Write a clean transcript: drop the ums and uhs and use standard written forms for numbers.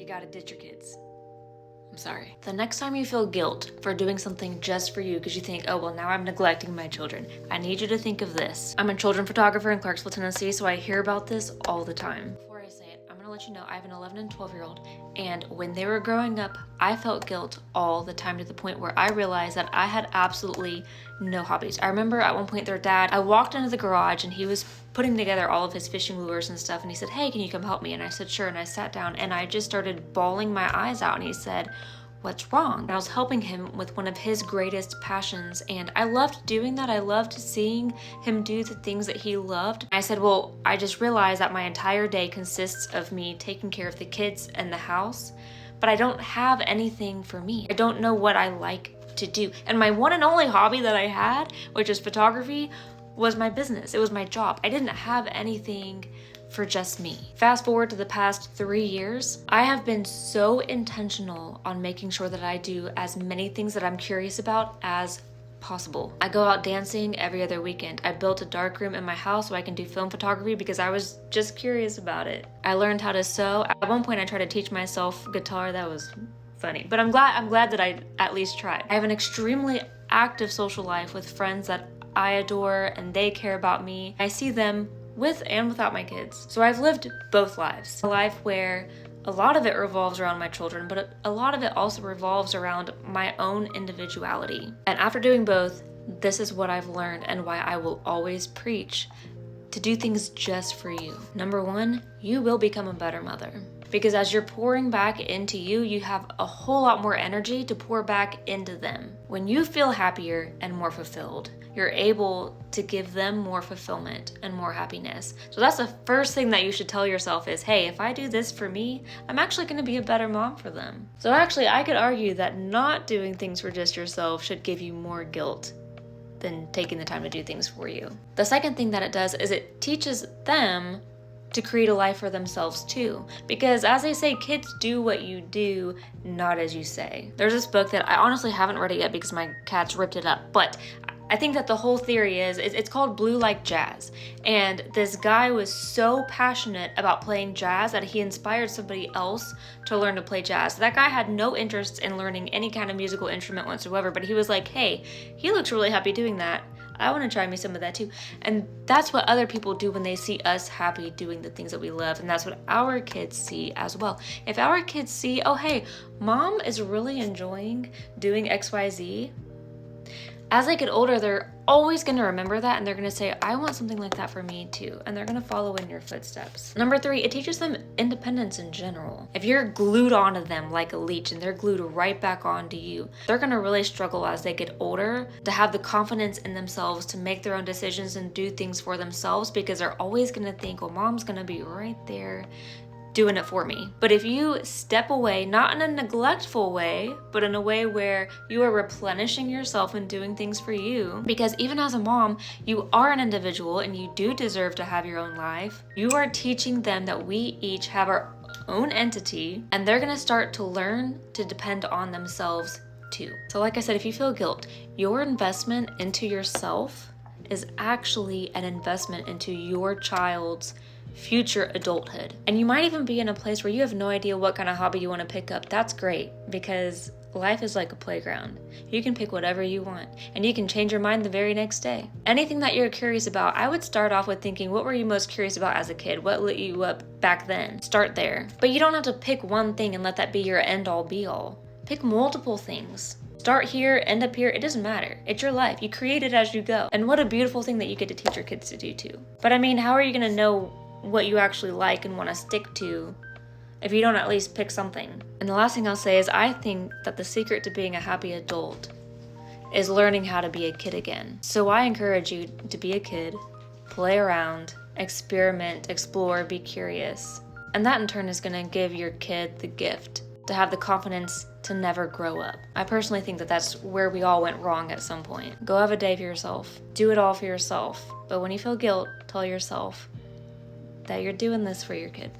you gotta ditch your kids. I'm sorry. The next time you feel guilt for doing something just for you because you think, oh, well, now I'm neglecting my children, I need you to think of this. I'm a children photographer in Clarksville, Tennessee, so I hear about this all the time. Before I say it, I'm gonna let you know I have an 11 and 12-year-old, and when they were growing up, I felt guilt all the time to the point where I realized that I had absolutely no hobbies. I remember at one point their dad, I walked into the garage and he was putting together all of his fishing lures and stuff, and he said, hey, can you come help me? And I said, sure, and I sat down and I just started bawling my eyes out, and he said, what's wrong? And I was helping him with one of his greatest passions, and I loved doing that. I loved seeing him do the things that he loved. I said, well, I just realized that my entire day consists of me taking care of the kids and the house, but I don't have anything for me. I don't know what I like to do. And my one and only hobby that I had, which is photography, was my business. It was my job. I didn't have anything for just me. Fast forward to the past 3 years, I have been so intentional on making sure that I do as many things that I'm curious about as possible. I go out dancing every other weekend. I built a darkroom in my house so I can do film photography because I was just curious about it. I learned how to sew. At one point I tried to teach myself guitar. That was funny, but I'm glad that I at least tried. I have an extremely active social life with friends that I adore and they care about me. I see them with and without my kids. So I've lived both lives. A life where a lot of it revolves around my children, but a lot of it also revolves around my own individuality. And after doing both, this is what I've learned and why I will always preach to do things just for you. Number one, you will become a better mother. Because as you're pouring back into you, you have a whole lot more energy to pour back into them. When you feel happier and more fulfilled, you're able to give them more fulfillment and more happiness. So that's the first thing that you should tell yourself is, hey, if I do this for me, I'm actually gonna be a better mom for them. So actually, I could argue that not doing things for just yourself should give you more guilt than taking the time to do things for you. The second thing that it does is it teaches them to create a life for themselves too. Because as they say, kids do what you do, not as you say. There's this book that I honestly haven't read it yet because my cats ripped it up, but I think that the whole theory is, it's called Blue Like Jazz. And this guy was so passionate about playing jazz that he inspired somebody else to learn to play jazz. That guy had no interest in learning any kind of musical instrument whatsoever, but he was like, hey, he looks really happy doing that. I want to try me some of that too. And that's what other people do when they see us happy doing the things that we love. And that's what our kids see as well. If our kids see, oh, hey, mom is really enjoying doing XYZ, as they get older, they're always going to remember that, and they're going to say, I want something like that for me too. And they're going to follow in your footsteps. Number three, it teaches them independence in general. If you're glued onto them like a leech and they're glued right back onto you, they're going to really struggle as they get older to have the confidence in themselves to make their own decisions and do things for themselves, because they're always going to think, well, mom's going to be right there doing it for me. But if you step away, not in a neglectful way, but in a way where you are replenishing yourself and doing things for you, because even as a mom, you are an individual and you do deserve to have your own life. You are teaching them that we each have our own entity, and they're gonna start to learn to depend on themselves too. So like I said, if you feel guilt, your investment into yourself is actually an investment into your child's future adulthood. And you might even be in a place where you have no idea what kind of hobby you want to pick up. That's great, because life is like a playground. You can pick whatever you want, and you can change your mind the very next day. Anything that you're curious about, I would start off with thinking, what were you most curious about as a kid? What lit you up back then? Start there. But you don't have to pick one thing and let that be your end all be all. Pick multiple things. Start here, end up here, it doesn't matter. It's your life. You create it as you go. And what a beautiful thing that you get to teach your kids to do too. But I mean, how are you gonna know what you actually like and want to stick to if you don't at least pick something? And the last thing I'll say is, I think that the secret to being a happy adult is learning how to be a kid again. So I encourage you to be a kid, play around, experiment, explore, be curious. And that in turn is going to give your kid the gift to have the confidence to never grow up. I personally think that that's where we all went wrong at some point. Go have a day for yourself. Do it all for yourself. But when you feel guilt, tell yourself that you're doing this for your kid.